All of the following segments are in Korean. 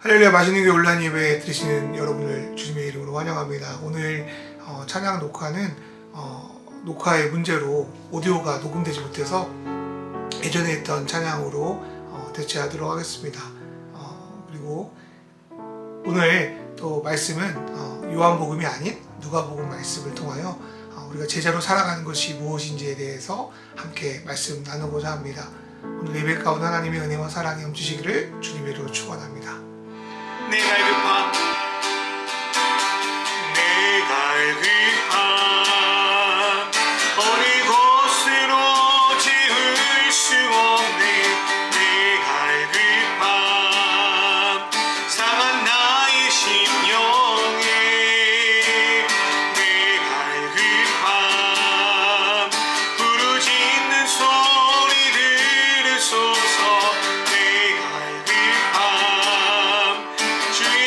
할렐루야, 맛있는 교회 온라인 예배 들으시는 여러분을 주님의 이름으로 환영합니다. 오늘 찬양 녹화는 녹화의 문제로 오디오가 녹음되지 못해서 예전에 했던 찬양으로 대체하도록 하겠습니다. 그리고 오늘 또 말씀은 요한복음이 아닌 누가복음 말씀을 통하여 우리가 제자로 살아가는 것이 무엇인지에 대해서 함께 말씀 나누고자 합니다. 오늘 예배 가운데 하나님의 은혜와 사랑이 넘치시기를 주님의 이름으로 축원합니다. 내가 급함 어느 곳으로 지을 수 없네. 내가 급함 상한 나의 심령에 내가 급함 부르짖는 소리 들으소서. 내가 급함 주의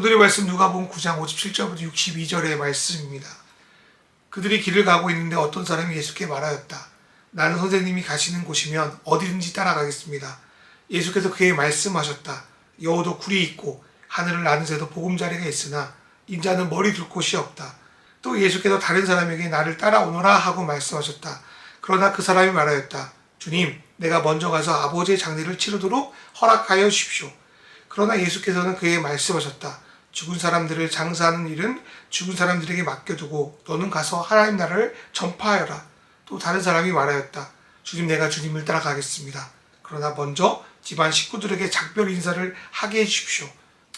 오늘의 말씀 누가복음 9장 57절부터 62절의 말씀입니다. 그들이 길을 가고 있는데 어떤 사람이 예수께 말하였다. 나는 선생님이 가시는 곳이면 어디든지 따라가겠습니다. 예수께서 그에게 말씀하셨다. 여호도 굴이 있고 하늘을 나는 새도 보금자리가 있으나 인자는 머리 둘 곳이 없다. 또 예수께서 다른 사람에게 나를 따라오너라 하고 말씀하셨다. 그러나 그 사람이 말하였다. 주님, 내가 먼저 가서 아버지의 장례를 치르도록 허락하여 주십시오. 그러나 예수께서는 그에게 말씀하셨다. 죽은 사람들을 장사하는 일은 죽은 사람들에게 맡겨두고 너는 가서 하나님 나라를 전파하여라. 또 다른 사람이 말하였다. 주님, 내가 주님을 따라가겠습니다. 그러나 먼저 집안 식구들에게 작별 인사를 하게 해주십시오.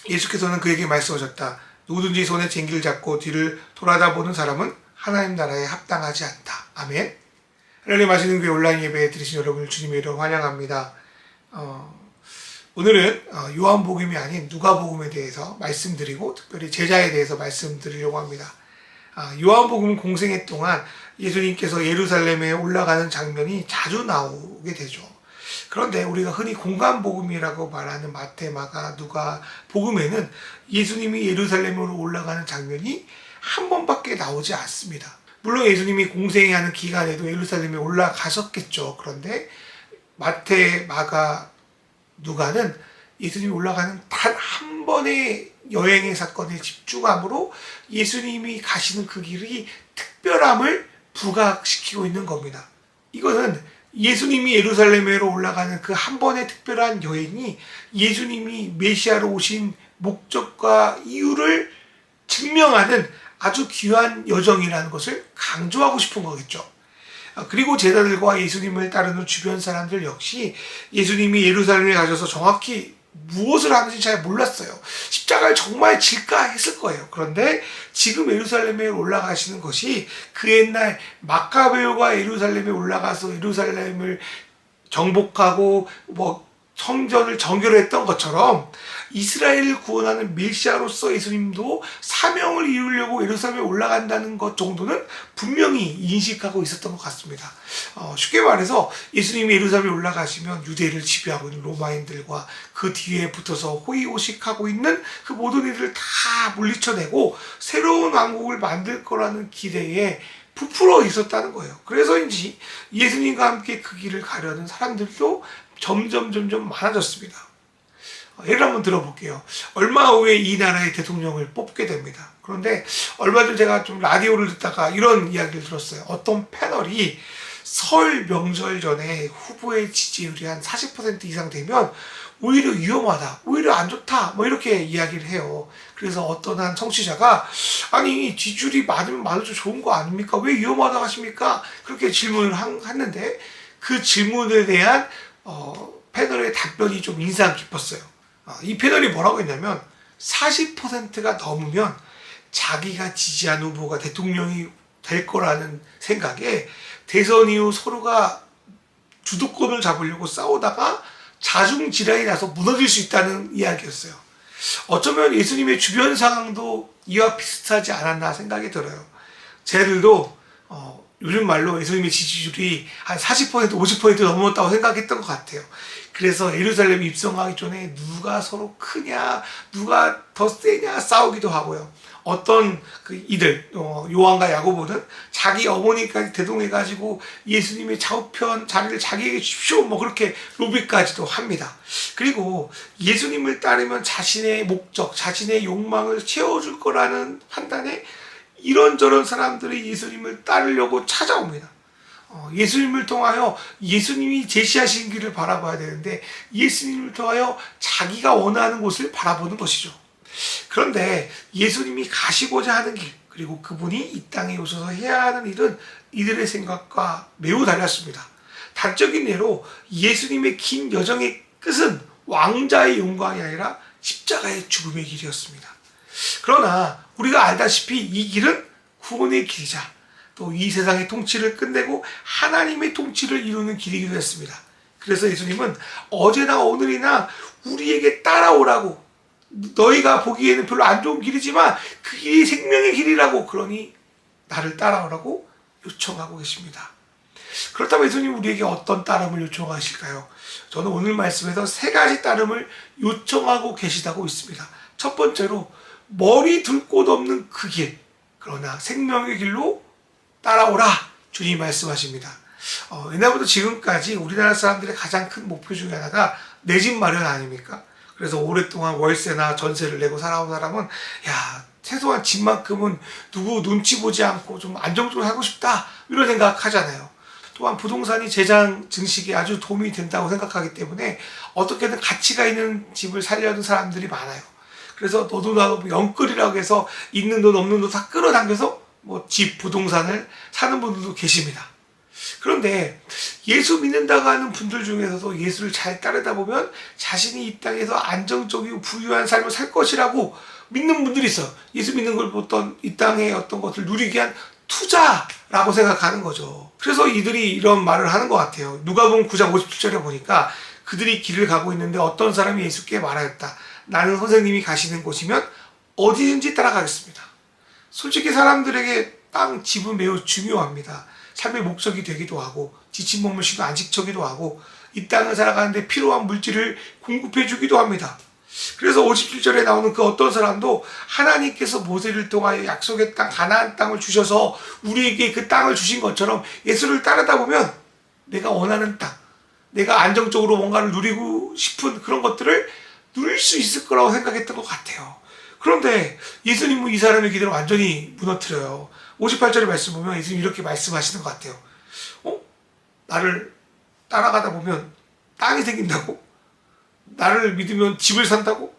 예수께서는 그에게 말씀하셨다. 누구든지 손에 쟁기를 잡고 뒤를 돌아다보는 사람은 하나님 나라에 합당하지 않다. 아멘. 하나님 하시는 교회 온라인 예배에 들으신 여러분을 주님의 이름으로 환영합니다. 오늘은 요한복음이 아닌 누가복음에 대해서 말씀드리고 특별히 제자에 대해서 말씀드리려고 합니다. 요한복음 공생애 동안 예수님께서 예루살렘에 올라가는 장면이 자주 나오게 되죠. 그런데 우리가 흔히 공간복음이라고 말하는 마태, 마가, 누가 복음에는 예수님이 예루살렘으로 올라가는 장면이 한 번밖에 나오지 않습니다. 물론 예수님이 공생애하는 기간에도 예루살렘에 올라가셨겠죠. 그런데 마태, 마가, 누가는 예수님이 올라가는 단 한 번의 여행의 사건에 집중함으로 예수님이 가시는 그 길이 특별함을 부각시키고 있는 겁니다. 이거는 예수님이 예루살렘으로 올라가는 그 한 번의 특별한 여행이 예수님이 메시아로 오신 목적과 이유를 증명하는 아주 귀한 여정이라는 것을 강조하고 싶은 거겠죠. 그리고 제자들과 예수님을 따르는 주변 사람들 역시 예수님이 예루살렘에 가셔서 정확히 무엇을 하는지 잘 몰랐어요. 십자가를 정말 질까 했을 거예요. 그런데 지금 예루살렘에 올라가시는 것이 그 옛날 마카베오가 예루살렘에 올라가서 예루살렘을 정복하고 성전을 정결했던 것처럼 이스라엘을 구원하는 메시아로서 예수님도 사명을 이루려고 예루살렘에 올라간다는 것 정도는 분명히 인식하고 있었던 것 같습니다. 쉽게 말해서 예수님이 예루살렘에 올라가시면 유대를 지배하고 있는 로마인들과 그 뒤에 붙어서 호의호식하고 있는 그 모든 이들을 다 물리쳐내고 새로운 왕국을 만들 거라는 기대에 부풀어 있었다는 거예요. 그래서인지 예수님과 함께 그 길을 가려는 사람들도 점점 많아졌습니다. 예를 한번 들어볼게요. 얼마 후에 이 나라의 대통령을 뽑게 됩니다. 그런데 얼마 전 제가 좀 라디오를 듣다가 이런 이야기를 들었어요. 어떤 패널이 설 명절 전에 후보의 지지율이 한 40% 이상 되면 오히려 위험하다, 오히려 안 좋다, 이렇게 이야기를 해요. 그래서 어떤 한 청취자가 아니 지지율이 많으면 많을수록 좋은 거 아닙니까? 왜 위험하다고 하십니까? 그렇게 질문을 했는데 그 질문에 대한 패널의 답변이 좀 인상 깊었어요. 이 패널이 뭐라고 했냐면 40%가 넘으면 자기가 지지한 후보가 대통령이 될 거라는 생각에 대선 이후 서로가 주도권을 잡으려고 싸우다가 자중질환이 나서 무너질 수 있다는 이야기였어요. 어쩌면 예수님의 주변 상황도 이와 비슷하지 않았나 생각이 들어요. 쟤들도 요즘 말로 예수님의 지지율이 한 40%, 50% 넘었다고 생각했던 것 같아요. 그래서 예루살렘 입성하기 전에 누가 서로 크냐, 누가 더 세냐 싸우기도 하고요. 어떤 이들, 요한과 야고보는 자기 어머니까지 대동해가지고 예수님의 좌우편 자리를 자기에게 주십시오, 그렇게 로비까지도 합니다. 그리고 예수님을 따르면 자신의 목적, 자신의 욕망을 채워줄 거라는 판단에 이런저런 사람들이 예수님을 따르려고 찾아옵니다. 예수님을 통하여 예수님이 제시하신 길을 바라봐야 되는데 예수님을 통하여 자기가 원하는 곳을 바라보는 것이죠. 그런데 예수님이 가시고자 하는 길, 그리고 그분이 이 땅에 오셔서 해야 하는 일은 이들의 생각과 매우 달랐습니다. 단적인 예로 예수님의 긴 여정의 끝은 왕자의 영광이 아니라 십자가의 죽음의 길이었습니다. 그러나 우리가 알다시피 이 길은 구원의 길이자 또 이 세상의 통치를 끝내고 하나님의 통치를 이루는 길이기도 했습니다. 그래서 예수님은 어제나 오늘이나 우리에게 따라오라고, 너희가 보기에는 별로 안 좋은 길이지만 그 길이 생명의 길이라고, 그러니 나를 따라오라고 요청하고 계십니다. 그렇다면 예수님 우리에게 어떤 따름을 요청하실까요? 저는 오늘 말씀에서 세 가지 따름을 요청하고 계시다고 있습니다. 첫 번째로 머리 둘 곳 없는 그 길, 그러나 생명의 길로 따라오라 주님이 말씀하십니다. 옛날부터 지금까지 우리나라 사람들의 가장 큰 목표 중에 하나가 내 집 마련 아닙니까? 그래서 오랫동안 월세나 전세를 내고 살아온 사람은 야, 최소한 집만큼은 누구 눈치 보지 않고 좀 안정적으로 살고 싶다 이런 생각하잖아요. 또한 부동산이 재산 증식에 아주 도움이 된다고 생각하기 때문에 어떻게든 가치가 있는 집을 살려는 사람들이 많아요. 그래서 너도 나도 영끌이라고 해서 있는 돈 없는 돈 다 끌어당겨서 뭐 집, 부동산을 사는 분들도 계십니다. 그런데 예수 믿는다고 하는 분들 중에서도 예수를 잘 따르다 보면 자신이 이 땅에서 안정적이고 부유한 삶을 살 것이라고 믿는 분들이 있어요. 예수 믿는 걸 어떤 이 땅의 어떤 것을 누리기 위한 투자라고 생각하는 거죠. 그래서 이들이 이런 말을 하는 것 같아요. 누가복음 9장 57절에 보니까 그들이 길을 가고 있는데 어떤 사람이 예수께 말하였다. 나는 선생님이 가시는 곳이면 어디든지 따라가겠습니다. 솔직히 사람들에게 땅, 집은 매우 중요합니다. 삶의 목적이 되기도 하고 지친 몸을 쉬고 안식처기도 하고 이 땅을 살아가는데 필요한 물질을 공급해 주기도 합니다. 그래서 57절에 나오는 그 어떤 사람도 하나님께서 모세를 통하여 약속의 땅 가나안 땅을 주셔서 우리에게 그 땅을 주신 것처럼 예수를 따르다 보면 내가 원하는 땅, 내가 안정적으로 뭔가를 누리고 싶은 그런 것들을 누릴 수 있을 거라고 생각했던 것 같아요. 그런데 예수님은 이 사람의 기대를 완전히 무너뜨려요. 58절의 말씀 보면 예수님이 이렇게 말씀하시는 것 같아요. 나를 따라가다 보면 땅이 생긴다고? 나를 믿으면 집을 산다고?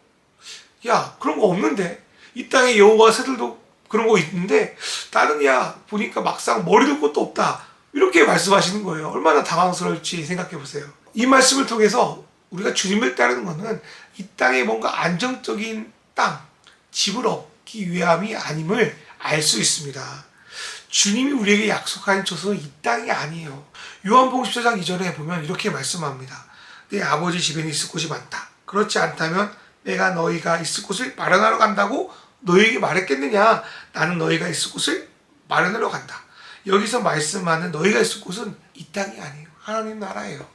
야, 그런 거 없는데. 이 땅에 여호와 새들도 그런 거 있는데 나는 야 보니까 막상 머리 둘 곳도 없다. 이렇게 말씀하시는 거예요. 얼마나 당황스러울지 생각해 보세요. 이 말씀을 통해서 우리가 주님을 따르는 것은 이 땅에 뭔가 안정적인 땅, 집을 얻기 위함이 아님을 알 수 있습니다. 주님이 우리에게 약속한 곳은 이 땅이 아니에요. 요한복음 14장 2절에 보면 이렇게 말씀합니다. 내 아버지 집에는 있을 곳이 많다. 그렇지 않다면 내가 너희가 있을 곳을 마련하러 간다고 너희에게 말했겠느냐. 나는 너희가 있을 곳을 마련하러 간다. 여기서 말씀하는 너희가 있을 곳은 이 땅이 아니에요. 하나님 나라예요.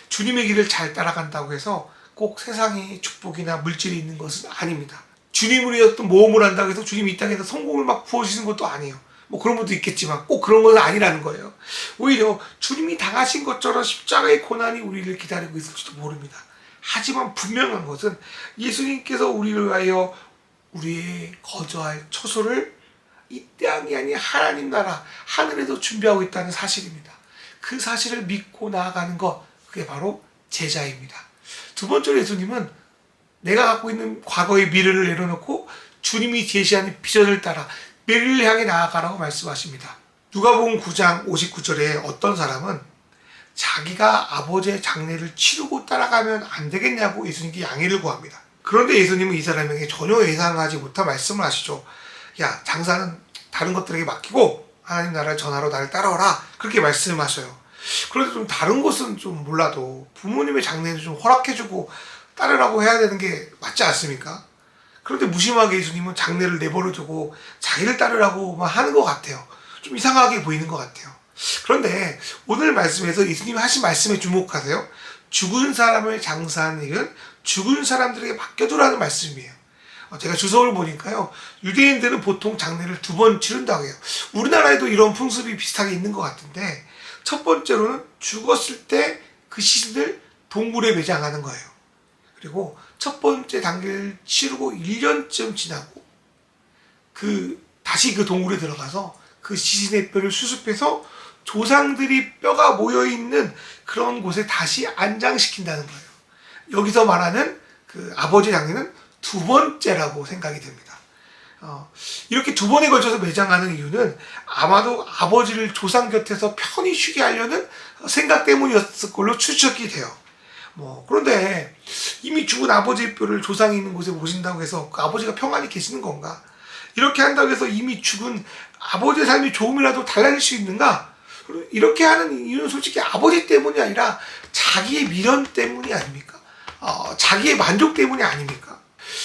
주님의 길을 잘 따라간다고 해서 꼭 세상에 축복이나 물질이 있는 것은 아닙니다. 주님을 위해 어떤 모험을 한다고 해서 주님이 이 땅에서 성공을 막 부어주시는 것도 아니에요. 뭐 그런 분도 있겠지만 꼭 그런 건 아니라는 거예요. 오히려 주님이 당하신 것처럼 십자가의 고난이 우리를 기다리고 있을지도 모릅니다. 하지만 분명한 것은 예수님께서 우리를 위하여 우리의 거저할 처소를 이 땅이 아닌 하나님 나라 하늘에도 준비하고 있다는 사실입니다. 그 사실을 믿고 나아가는 것, 그게 바로 제자입니다. 두 번째로 예수님은 내가 갖고 있는 과거의 미래를 내려놓고 주님이 제시하는 비전을 따라 미래를 향해 나아가라고 말씀하십니다. 누가복음 9장 59절에 어떤 사람은 자기가 아버지의 장례를 치르고 따라가면 안 되겠냐고 예수님께 양해를 구합니다. 그런데 예수님은 이 사람에게 전혀 예상하지 못한 말씀을 하시죠. 야, 장사는 다른 것들에게 맡기고 하나님 나라를 전하러 나를 따라오라. 그렇게 말씀하셔요. 그런데 좀 다른 것은 좀 몰라도 부모님의 장례를 좀 허락해주고 따르라고 해야 되는 게 맞지 않습니까? 그런데 무심하게 예수님은 장례를 내버려두고 자기를 따르라고만 하는 것 같아요. 좀 이상하게 보이는 것 같아요. 그런데 오늘 말씀에서 예수님이 하신 말씀에 주목하세요. 죽은 사람을 장사하는 일은 죽은 사람들에게 맡겨두라는 말씀이에요. 제가 주석을 보니까요. 유대인들은 보통 장례를 2번 치른다고 해요. 우리나라에도 이런 풍습이 비슷하게 있는 것 같은데 첫 번째로는 죽었을 때 그 시신을 동굴에 매장하는 거예요. 그리고 첫 번째 단계를 치르고 1년쯤 지나고 다시 그 동굴에 들어가서 그 시신의 뼈를 수습해서 조상들이 뼈가 모여있는 그런 곳에 다시 안장시킨다는 거예요. 여기서 말하는 그 아버지 장례는 2번째라고 생각이 됩니다. 이렇게 2번에 걸쳐서 매장하는 이유는 아마도 아버지를 조상 곁에서 편히 쉬게 하려는 생각 때문이었을 걸로 추측이 돼요. 그런데 이미 죽은 아버지의 뼈를 조상이 있는 곳에 모신다고 해서 그 아버지가 평안히 계시는 건가? 이렇게 한다고 해서 이미 죽은 아버지의 삶이 조금이라도 달라질 수 있는가? 이렇게 하는 이유는 솔직히 아버지 때문이 아니라 자기의 미련 때문이 아닙니까? 자기의 만족 때문이 아닙니까?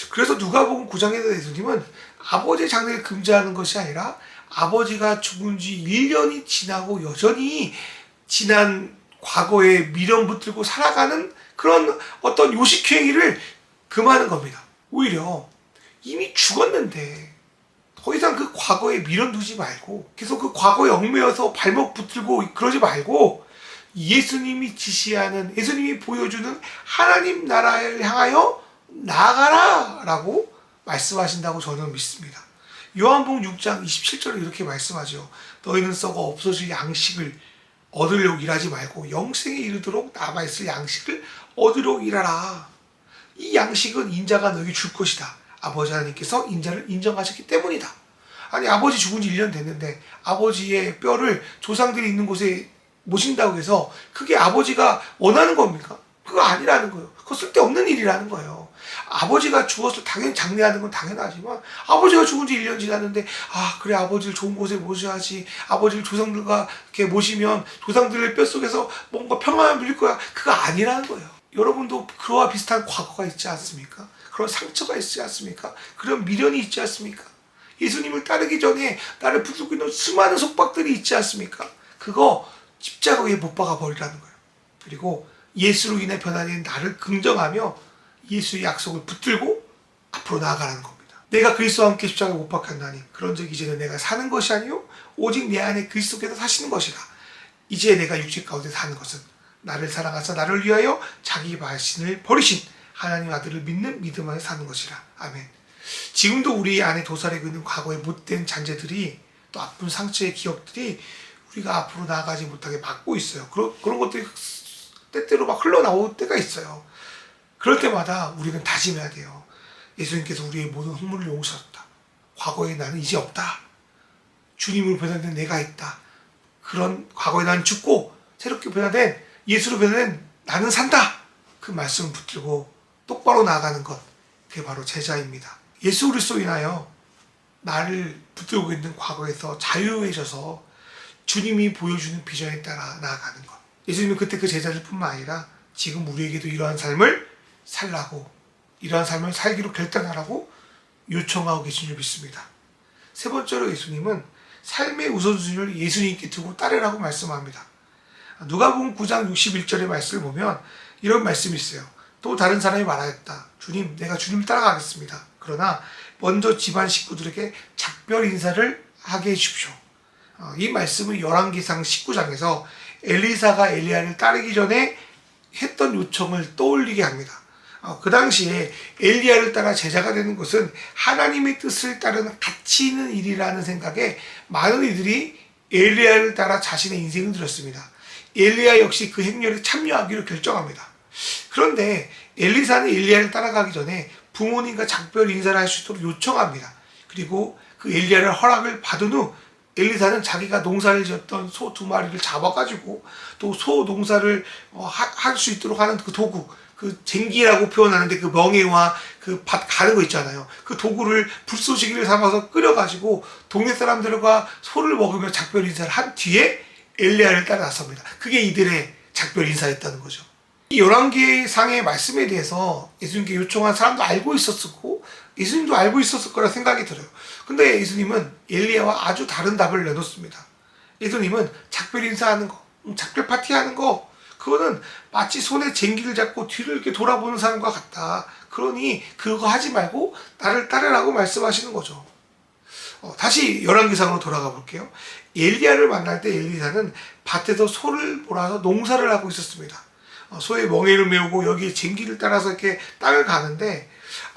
그래서 누가복음 9장에서 예수님은 아버지의 장례를 금지하는 것이 아니라 아버지가 죽은 지 1년이 지나고 여전히 지난 과거에 미련 붙들고 살아가는 그런 어떤 요식행위를 금하는 겁니다. 오히려 이미 죽었는데 더 이상 그 과거에 밀어두지 말고 계속 그 과거에 얽매여서 발목 붙들고 그러지 말고 예수님이 지시하는, 예수님이 보여주는 하나님 나라를 향하여 나아가라 라고 말씀하신다고 저는 믿습니다. 요한복음 6장 27절에 이렇게 말씀하죠. 너희는 썩어 없어질 양식을 얻으려고 일하지 말고 영생에 이르도록 남아있을 양식을 얻으려고 일하라. 이 양식은 인자가 너에게 줄 것이다. 아버지 하나님께서 인자를 인정하셨기 때문이다. 아니, 아버지 죽은 지 1년 됐는데 아버지의 뼈를 조상들이 있는 곳에 모신다고 해서 그게 아버지가 원하는 겁니까? 그거 아니라는 거예요. 그거 쓸데없는 일이라는 거예요. 아버지가 죽었을 때 당연히 장례하는 건 당연하지만 아버지가 죽은 지 1년 지났는데 그래, 아버지를 좋은 곳에 모셔야지. 아버지를 조상들과 이렇게 모시면 조상들의 뼛속에서 뭔가 평안을 누릴 거야. 그거 아니라는 거예요. 여러분도 그와 비슷한 과거가 있지 않습니까? 그런 상처가 있지 않습니까? 그런 미련이 있지 않습니까? 예수님을 따르기 전에 나를 붙들고 있는 수많은 속박들이 있지 않습니까? 그거 십자가에 못 박아 버리라는 거예요. 그리고 예수로 인해 변화된 나를 긍정하며 예수의 약속을 붙들고 앞으로 나아가라는 겁니다. 내가 그리스도와 함께 십자가에 못 박혔나니 그런즉 이제는 내가 사는 것이 아니요 오직 내 안에 그리스도께서 사시는 것이라. 이제 내가 육체 가운데 사는 것은 나를 사랑하사 나를 위하여 자기 자신을 버리신 하나님 아들을 믿는 믿음 안에 사는 것이라. 아멘. 지금도 우리 안에 도사리고 있는 과거의 못된 잔재들이, 또 아픈 상처의 기억들이 우리가 앞으로 나아가지 못하게 막고 있어요. 그런 것들이 때때로 막 흘러나올 때가 있어요. 그럴 때마다 우리는 다짐해야 돼요. 예수님께서 우리의 모든 흠물을 용서하셨다. 과거에 나는 이제 없다. 주님으로 변화된 내가 있다. 그런 과거에 나는 죽고 새롭게 변화된, 예수로 변화된 나는 산다. 그 말씀을 붙들고 똑바로 나아가는 것, 그게 바로 제자입니다. 예수 그리스도로 인하여 나를 붙들고 있는 과거에서 자유해져서 주님이 보여주는 비전에 따라 나아가는 것. 예수님은 그때 그 제자들 뿐만 아니라 지금 우리에게도 이러한 삶을 살라고, 이러한 삶을 살기로 결단하라고 요청하고 계신 줄 믿습니다. 세 번째로 예수님은 삶의 우선순위를 예수님께 두고 따르라고 말씀합니다. 누가복음 9장 61절의 말씀을 보면 이런 말씀이 있어요. 또 다른 사람이 말하였다. 주님, 내가 주님을 따라가겠습니다. 그러나 먼저 집안 식구들에게 작별 인사를 하게 해주십시오. 이 말씀은 열왕기상 19장에서 엘리사가 엘리야를 따르기 전에 했던 요청을 떠올리게 합니다. 그 당시에 엘리야를 따라 제자가 되는 것은 하나님의 뜻을 따르는 가치 있는 일이라는 생각에 많은 이들이 엘리야를 따라 자신의 인생을 들였습니다. 엘리야 역시 그 행렬에 참여하기로 결정합니다. 그런데 엘리사는 엘리야를 따라가기 전에 부모님과 작별 인사를 할 수 있도록 요청합니다. 그리고 그 엘리야를 허락을 받은 후 엘리사는 자기가 농사를 지었던 소 2마리를 잡아가지고 또 소 농사를 할 수 있도록 하는 그 도구, 그 쟁기라고 표현하는데 그 멍에와 그 밭 가는 거 있잖아요. 그 도구를 불쏘시개를 삼아서 끓여가지고 동네 사람들과 소를 먹으며 작별 인사를 한 뒤에 엘리야를 따라 나섭니다. 그게 이들의 작별 인사였다는 거죠. 이 열왕기상의 말씀에 대해서 예수님께 요청한 사람도 알고 있었고 예수님도 알고 있었을 거라 생각이 들어요. 근데 예수님은 엘리야와 아주 다른 답을 내놓습니다. 예수님은 작별 인사하는 거, 작별 파티하는 거, 그거는 마치 손에 쟁기를 잡고 뒤를 이렇게 돌아보는 사람과 같다. 그러니 그거 하지 말고 나를 따르라고 말씀하시는 거죠. 다시 열왕기상으로 돌아가 볼게요. 엘리야를 만날 때 엘리사는 밭에서 소를 몰아서 농사를 하고 있었습니다. 소의 멍에를 메우고 여기에 쟁기를 따라서 이렇게 땅을 가는데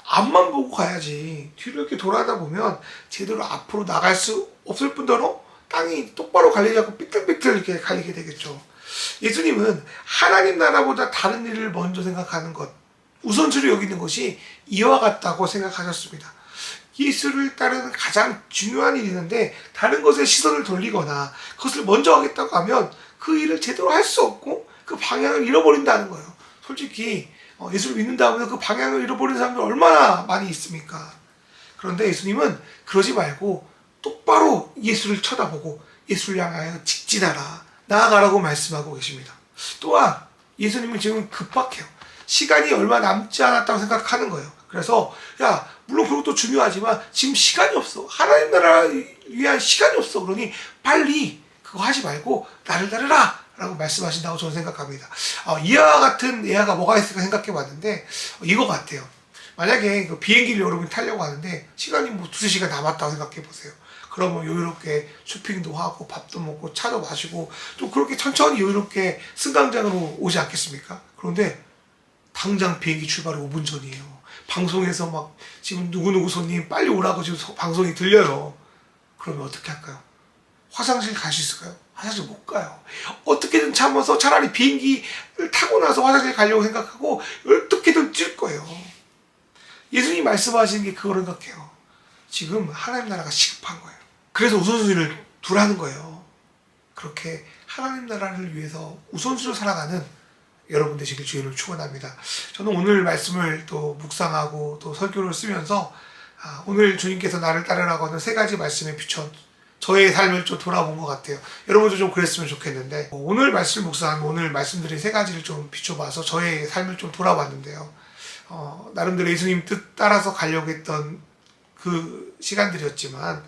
앞만 보고 가야지 뒤로 이렇게 돌아다 보면 제대로 앞으로 나갈 수 없을 뿐더러 땅이 똑바로 갈리지 않고 삐뚤삐뚤 이렇게 갈리게 되겠죠. 예수님은 하나님 나라보다 다른 일을 먼저 생각하는 것, 우선순위로 여기는 것이 이와 같다고 생각하셨습니다. 예수를 따르는 가장 중요한 일이 있는데 다른 것에 시선을 돌리거나 그것을 먼저 하겠다고 하면 그 일을 제대로 할 수 없고 그 방향을 잃어버린다는 거예요. 솔직히 예수를 믿는다고 해서 그 방향을 잃어버리는 사람들 얼마나 많이 있습니까? 그런데 예수님은 그러지 말고 똑바로 예수를 쳐다보고 예수를 향하여 직진하라, 나아가라고 말씀하고 계십니다. 또한 예수님은 지금 급박해요. 시간이 얼마 남지 않았다고 생각하는 거예요. 그래서 물론 그것도 중요하지만 지금 시간이 없어. 하나님 나라를 위한 시간이 없어. 그러니 빨리 그거 하지 말고 나를 따르라 라고 말씀하신다고 저는 생각합니다. 이와 같은 예화가 뭐가 있을까 생각해 봤는데 이거 같아요. 만약에 그 비행기를 여러분이 타려고 하는데 시간이 뭐 2-3시간 남았다고 생각해 보세요. 그러면 여유롭게 쇼핑도 하고 밥도 먹고 차도 마시고 또 그렇게 천천히 여유롭게 승강장으로 오지 않겠습니까? 그런데 당장 비행기 출발 5분 전이에요. 방송에서 막 지금 누구누구 손님 빨리 오라고 지금 방송이 들려요. 그러면 어떻게 할까요? 화장실 갈 수 있을까요? 화장실 못 가요. 어떻게든 참아서 차라리 비행기를 타고 나서 화장실 가려고 생각하고 어떻게든 뛸 거예요. 예수님이 말씀하시는 게 그거를 생각해요. 지금 하나님 나라가 시급한 거예요. 그래서 우선순위를 두라는 거예요. 그렇게 하나님 나라를 위해서 우선순위로 살아가는 여러분 되시길 주님을 축원합니다. 저는 오늘 말씀을 또 묵상하고 또 설교를 쓰면서 오늘 주님께서 나를 따르라고 하는 3가지 말씀에 비춰 저의 삶을 좀 돌아본 것 같아요. 여러분도 좀 그랬으면 좋겠는데 오늘 말씀 묵상하면 오늘 말씀드린 3가지를 좀 비춰봐서 저의 삶을 좀 돌아봤는데요. 나름대로 예수님 뜻 따라서 가려고 했던 그 시간들이었지만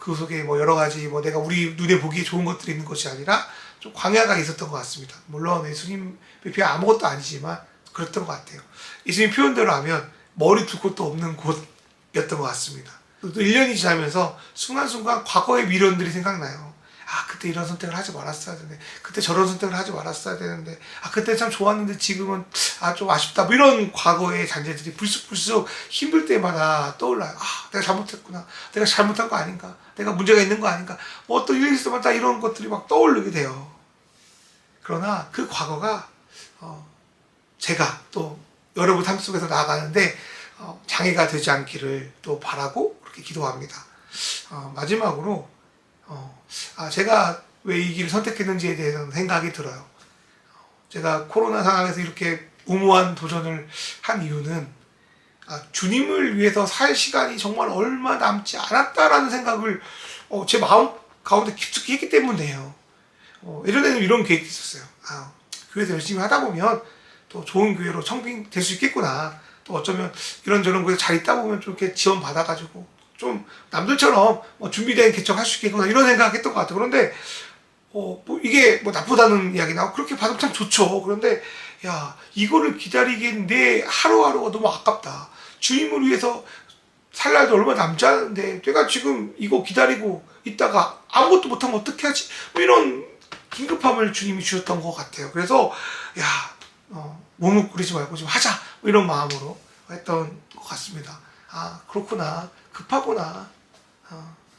그 속에 뭐 여러 가지 뭐 내가 우리 눈에 보기에 좋은 것들이 있는 것이 아니라 좀 광야가 있었던 것 같습니다. 물론 예수님 별 아무것도 아니지만 그랬던 것 같아요. 예수님 표현대로 하면 머리 둘 곳도 없는 곳이었던 것 같습니다. 또 1년이 지나면서 순간순간 과거의 미련들이 생각나요. 그때 이런 선택을 하지 말았어야 되는데, 그때 저런 선택을 하지 말았어야 되는데, 그때 참 좋았는데 지금은 좀 아쉽다. 뭐 이런 과거의 잔재들이 불쑥불쑥 힘들 때마다 떠올라요. 내가 잘못했구나. 내가 잘못한 거 아닌가. 내가 문제가 있는 거 아닌가. 뭐 어떤 일이 있을 때마다 이런 것들이 막 떠오르게 돼요. 그러나 그 과거가 제가 또 여러분 삶 속에서 나아가는데 장애가 되지 않기를 또 바라고 그렇게 기도합니다. 마지막으로 제가 왜 이 길을 선택했는지에 대해서는 생각이 들어요. 제가 코로나 상황에서 이렇게 무모한 도전을 한 이유는 주님을 위해서 살 시간이 정말 얼마 남지 않았다라는 생각을 제 마음 가운데 깊숙이 했기 때문이에요. 예전에는 이런 계획이 있었어요. 교회에서 열심히 하다 보면 또 좋은 교회로 청빙될 수 있겠구나. 또 어쩌면 이런저런 곳에 잘 있다 보면 좀 이렇게 지원 받아가지고 좀 남들처럼 준비된 개척할 수 있겠구나 이런 생각했던 것 같아요. 그런데 뭐 이게 뭐 나쁘다는 이야기 나오고 그렇게 받으면 참 좋죠. 그런데 이거를 기다리기엔 내 하루하루가 너무 아깝다. 주님을 위해서 살 날도 얼마 남지 않은데 내가 지금 이거 기다리고 있다가 아무것도 못하면 어떻게 하지? 뭐 이런 긴급함을 주님이 주셨던 것 같아요. 그래서 몸을 꾸리지 말고 좀 하자 뭐 이런 마음으로 했던 것 같습니다. 그렇구나, 급하구나,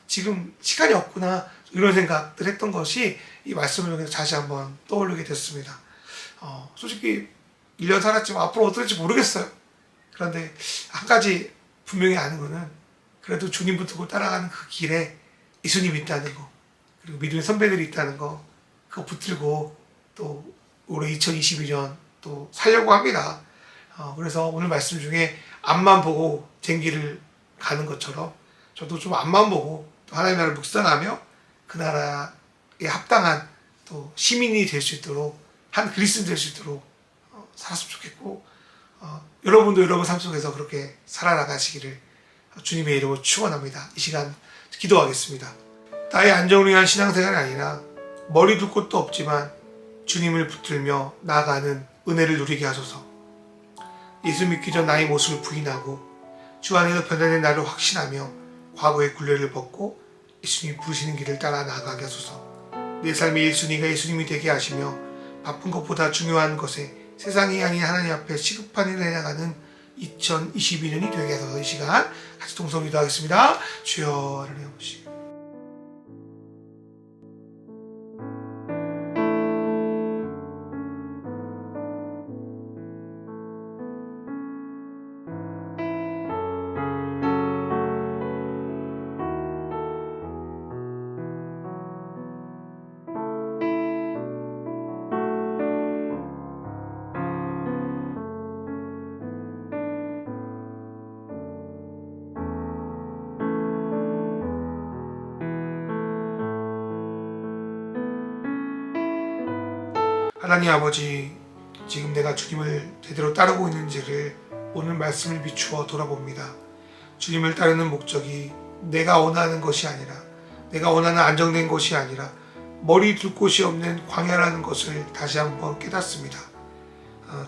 지금 시간이 없구나 이런 생각들 했던 것이 이 말씀을 통해서 다시 한번 떠올리게 됐습니다. 솔직히 1년 살았지만 앞으로 어떻게 될지 모르겠어요. 그런데 한 가지 분명히 아는 거는 그래도 주님 붙들고 따라가는 그 길에 예수님이 있다는 거, 그리고 믿음의 선배들이 있다는 거, 그거 붙들고 또 올해 2022년 또 살려고 합니다. 그래서 오늘 말씀 중에 앞만 보고 쟁기를 가는 것처럼 저도 좀 앞만 보고 또 하나님의 나라를 묵상하며 그 나라에 합당한 또 시민이 될 수 있도록 한 그리스도인 될 수 있도록 살았으면 좋겠고 여러분도 여러분 삶 속에서 그렇게 살아나가시기를 주님의 이름으로 축원합니다. 이 시간 기도하겠습니다. 나의 안정을 위한 신앙생활이 아니라 머리 둘 곳도 없지만 주님을 붙들며 나아가는 은혜를 누리게 하소서. 예수 믿기 전 나의 모습을 부인하고 주 안에서 변화된 나를 확신하며 과거의 굴레를 벗고 예수님이 부르시는 길을 따라 나아가게 하소서. 내 삶의 1순위가 예수님이 되게 하시며 바쁜 것보다 중요한 것에 세상이 아닌 하나님 앞에 시급한 일을 해나가는 2022년이 되게 하소서. 이 시간 같이 동성 기도하겠습니다. 주여 하나님 아버지, 하나님 아버지, 지금 내가 주님을 제대로 따르고 있는지를 오늘 말씀을 비추어 돌아봅니다. 주님을 따르는 목적이 내가 원하는 것이 아니라, 내가 원하는 안정된 것이 아니라 머리 둘 곳이 없는 광야라는 것을 다시 한번 깨닫습니다.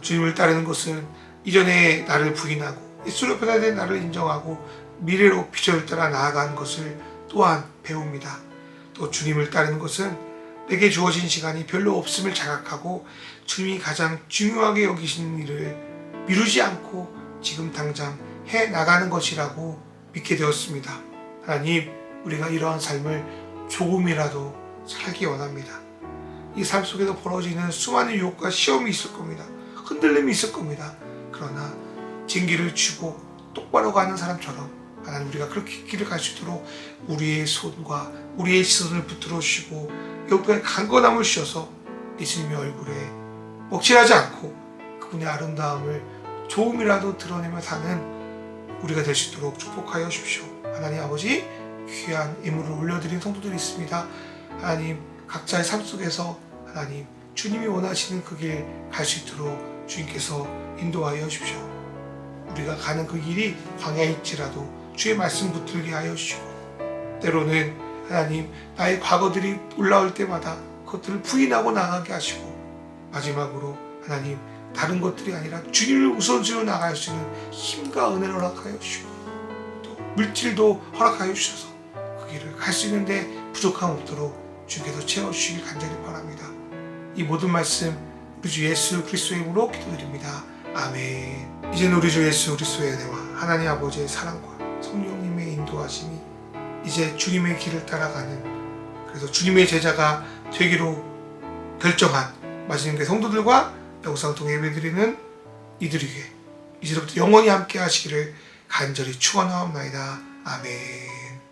주님을 따르는 것은 이전에 나를 부인하고 예수로 변화된 나를 인정하고 미래로 비전을 따라 나아가는 것을 또한 배웁니다. 또 주님을 따르는 것은 내게 주어진 시간이 별로 없음을 자각하고 주님이 가장 중요하게 여기시는 일을 미루지 않고 지금 당장 해 나가는 것이라고 믿게 되었습니다. 하나님, 우리가 이러한 삶을 조금이라도 살기 원합니다. 이 삶 속에서 벌어지는 수많은 유혹과 시험이 있을 겁니다. 흔들림이 있을 겁니다. 그러나 징계를 주고 똑바로 가는 사람처럼 하나님, 우리가 그렇게 길을 갈 수 있도록 우리의 손과 우리의 시선을 붙들어 주시고 옆에 강건함을 주셔서 예수님의 얼굴에 먹칠하지 않고 그분의 아름다움을 조금이라도 드러내며 사는 우리가 될 수 있도록 축복하여 주십시오. 하나님 아버지, 귀한 예물을 올려드린 성도들이 있습니다. 하나님, 각자의 삶 속에서 하나님 주님이 원하시는 그 길 갈 수 있도록 주님께서 인도하여 주십시오. 우리가 가는 그 길이 광야일지라도 주의 말씀 붙들게 하여 주시고, 때로는 하나님 나의 과거들이 올라올 때마다 그것들을 부인하고 나가게 하시고, 마지막으로 하나님 다른 것들이 아니라 주님을 우선순위로 나갈 수 있는 힘과 은혜를 허락하여 주시고, 또 물질도 허락하여 주셔서 그 길을 갈 수 있는데 부족함 없도록 주께서 채워주시길 간절히 바랍니다. 이 모든 말씀 우리 주 예수 그리스도의 이름으로 기도드립니다. 아멘. 이제는 우리 주 예수 그리스도의 은혜와 하나님 아버지의 사랑과 성령님의 인도하심이 이제 주님의 길을 따라가는, 그래서 주님의 제자가 되기로 결정한 마지막에 성도들과 영상 통해 예배드리는 이들에게 이제부터 영원히 함께 하시기를 간절히 축원하옵나이다. 아멘.